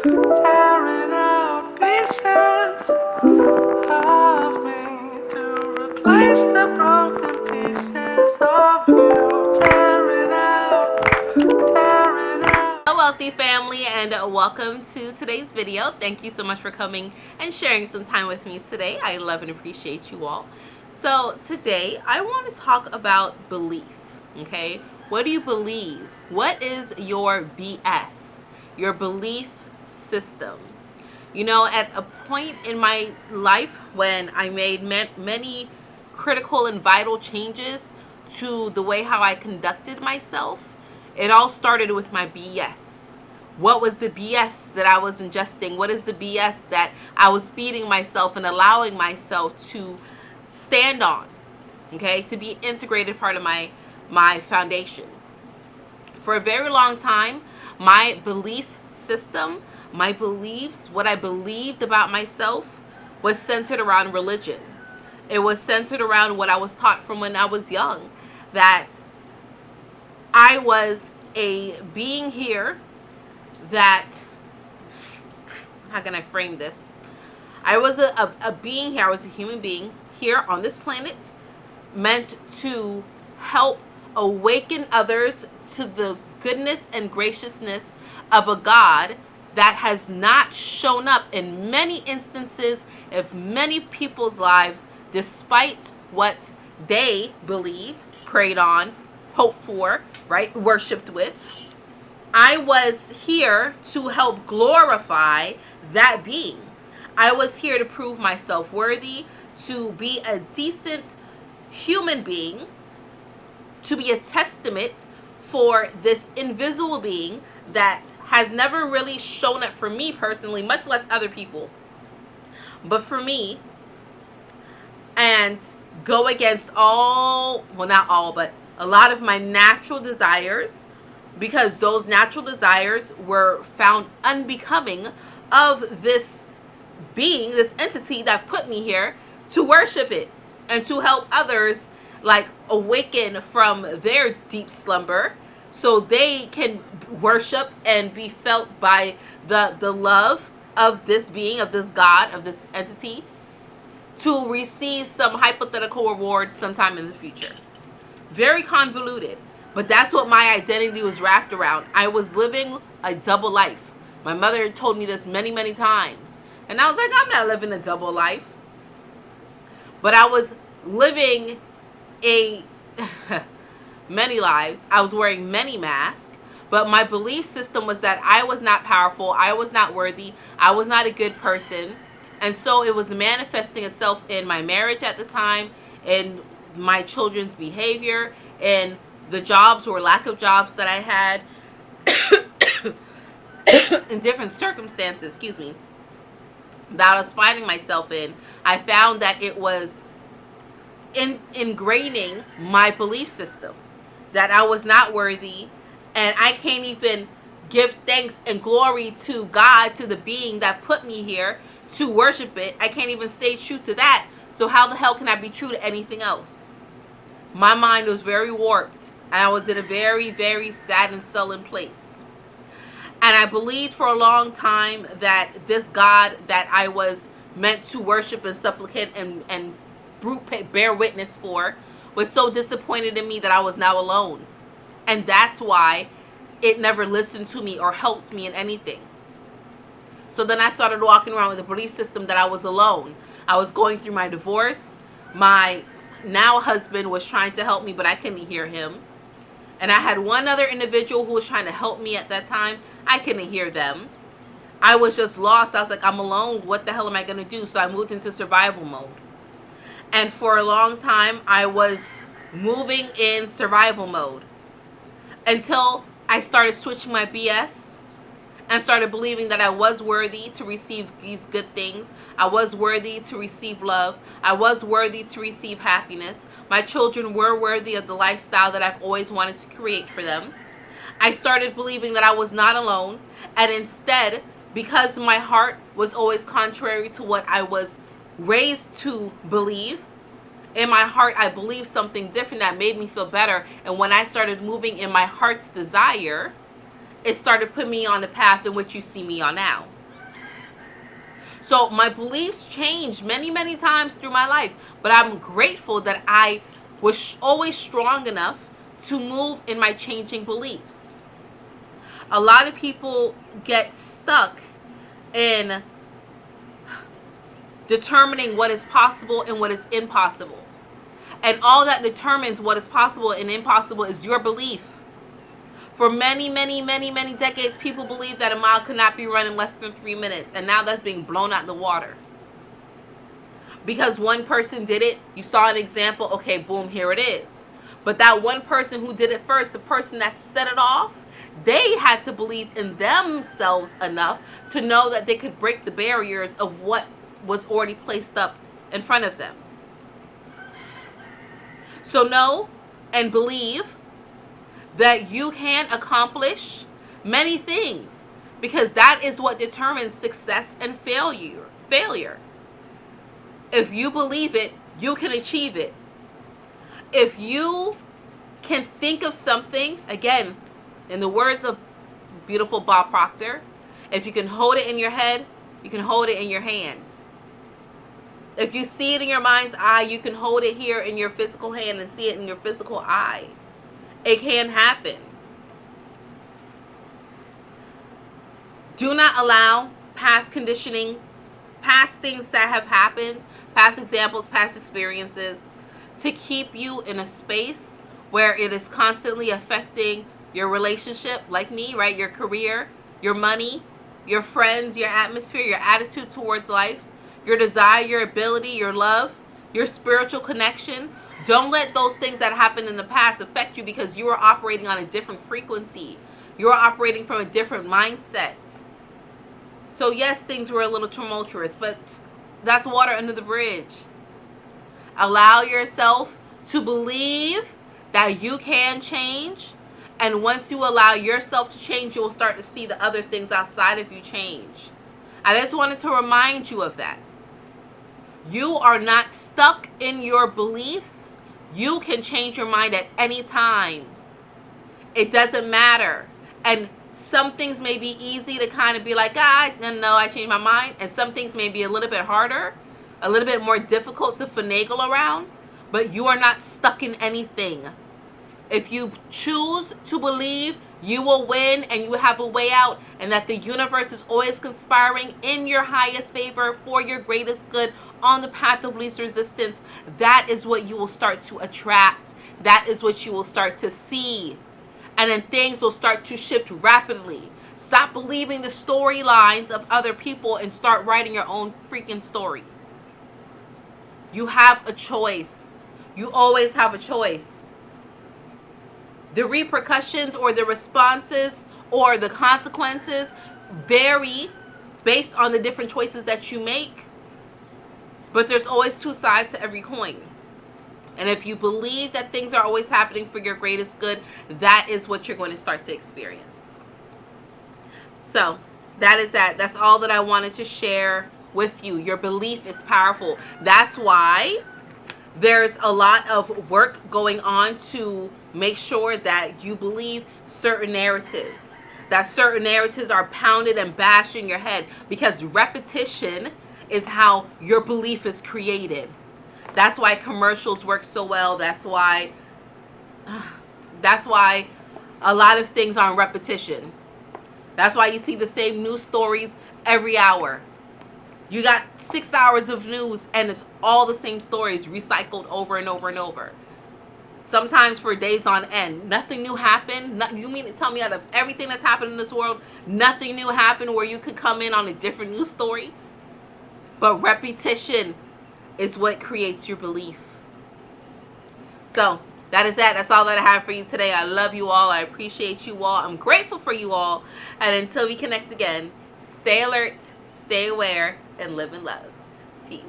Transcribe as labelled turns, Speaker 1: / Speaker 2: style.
Speaker 1: tearing out pieces of me to replace the broken pieces of you. Tearing out.
Speaker 2: Hello, wealthy family, and welcome to today's video. Thank you so much for coming and sharing some time with me today. I love and appreciate you all. So today I want to talk about belief. Okay, what do you believe? What is your BS, your belief system? You know, at a point in my life when I made many critical and vital changes to the way how I conducted myself, it all started with my BS. What was the BS that I was ingesting? What is the BS that I was feeding myself and allowing myself to stand on? Okay, to be integrated part of my foundation. For a very long time, my belief system, my beliefs, what I believed about myself was centered around religion. It was centered around what I was taught from when I was young, that I was a being here that, how can I frame this? I was a being here, I was a human being here on this planet, meant to help awaken others to the goodness and graciousness of a God that has not shown up in many instances of many people's lives, despite what they believed, prayed on, hoped for, right, worshipped with. I was here to help glorify that being. I was here to prove myself worthy, to be a decent human being, to be a testament for this invisible being that has never really shown up for me personally, much less other people, but for me, and go against all, well, not all, but a lot of my natural desires, because those natural desires were found unbecoming of this being, this entity that put me here to worship it and to help others like awaken from their deep slumber so they can worship and be felt by the love of this being, of this God, of this entity, to receive some hypothetical reward sometime in the future. Very convoluted, but that's what my identity was wrapped around. I was living a double life. My mother told me this many times, and I was like, I'm not living a double life. But I was living a many lives. I was wearing many masks, but my belief system was that I was not powerful, I was not worthy, I was not a good person. And so it was manifesting itself in my marriage at the time, in my children's behavior, in the jobs or lack of jobs that I had, in different circumstances, excuse me, that I was finding myself in. I found that it was ingraining my belief system, that I was not worthy, and I can't even give thanks and glory to God, to the being that put me here to worship it. I can't even stay true to that. So how the hell can I be true to anything else? My mind was very warped, and I was in a very sad and sullen place. And I believed for a long time that this God that I was meant to worship and supplicate and bear witness for was so disappointed in me that I was now alone. And that's why it never listened to me or helped me in anything. So then I started walking around with a belief system that I was alone. I was going through my divorce. My now husband was trying to help me, but I couldn't hear him. And I had one other individual who was trying to help me at that time. I couldn't hear them. I was just lost. I was like, I'm alone. What the hell am I going to do? So I moved into survival mode. And for a long time, I was moving in survival mode until I started switching my BS and started believing that I was worthy to receive these good things. I was worthy to receive love. I was worthy to receive happiness. My children were worthy of the lifestyle that I've always wanted to create for them. I started believing that I was not alone, and instead, because my heart was always contrary to what I was raised to believe, in my heart I believed something different that made me feel better. And when I started moving in my heart's desire, it started putting me on the path in which you see me on now. So my beliefs changed many, many times through my life, but I'm grateful that I was always strong enough to move in my changing beliefs. A lot of people get stuck in determining what is possible and what is impossible. And all that determines what is possible and impossible is your belief. For many, many, many, many decades, people believed that a mile could not be run in less than 3 minutes. And now that's being blown out in the water. Because one person did it, you saw an example, okay, boom, here it is. But that one person who did it first, the person that set it off, they had to believe in themselves enough to know that they could break the barriers of what was already placed up in front of them. So know and believe that you can accomplish many things, because that is what determines success and failure. If you believe it, you can achieve it. If you can think of something, again, in the words of beautiful Bob Proctor, if you can hold it in your head, you can hold it in your hand. If you see it in your mind's eye, you can hold it here in your physical hand and see it in your physical eye. It can happen. Do not allow past conditioning, past things that have happened, past examples, past experiences, to keep you in a space where it is constantly affecting your relationship, like me, right? Your career, your money, your friends, your atmosphere, your attitude towards life, your desire, your ability, your love, your spiritual connection. Don't let those things that happened in the past affect you, because you are operating on a different frequency. You are operating from a different mindset. So yes, things were a little tumultuous, but that's water under the bridge. Allow yourself to believe that you can change. And once you allow yourself to change, you will start to see the other things outside of you change. I just wanted to remind you of that. You are not stuck in your beliefs. You can change your mind at any time. It doesn't matter. And some things may be easy to kind of be like, no, I changed my mind. And some things may be a little bit harder, a little bit more difficult to finagle around. But you are not stuck in anything. If you choose to believe, you will win and you will have a way out, and that the universe is always conspiring in your highest favor for your greatest good on the path of least resistance, that is what you will start to attract. That is what you will start to see. And then things will start to shift rapidly. Stop believing the storylines of other people and start writing your own freaking story. You have a choice. You always have a choice. The repercussions or the responses or the consequences vary based on the different choices that you make. But there's always two sides to every coin. And if you believe that things are always happening for your greatest good, that is what you're going to start to experience. So that is that. That's all that I wanted to share with you. Your belief is powerful. That's why there's a lot of work going on to make sure that you believe certain narratives. That certain narratives are pounded and bashed in your head, because repetition is how your belief is created. That's why commercials work so well. That's why a lot of things are in repetition. That's why you see the same news stories every hour. You got 6 hours of news and it's all the same stories recycled over and over and over. Sometimes for days on end. Nothing new happened. You mean to tell me out of everything that's happened in this world, nothing new happened where you could come in on a different news story? But repetition is what creates your belief. So that is that. That's all that I have for you today. I love you all. I appreciate you all. I'm grateful for you all. And until we connect again, stay alert, stay aware, and live in love. Peace.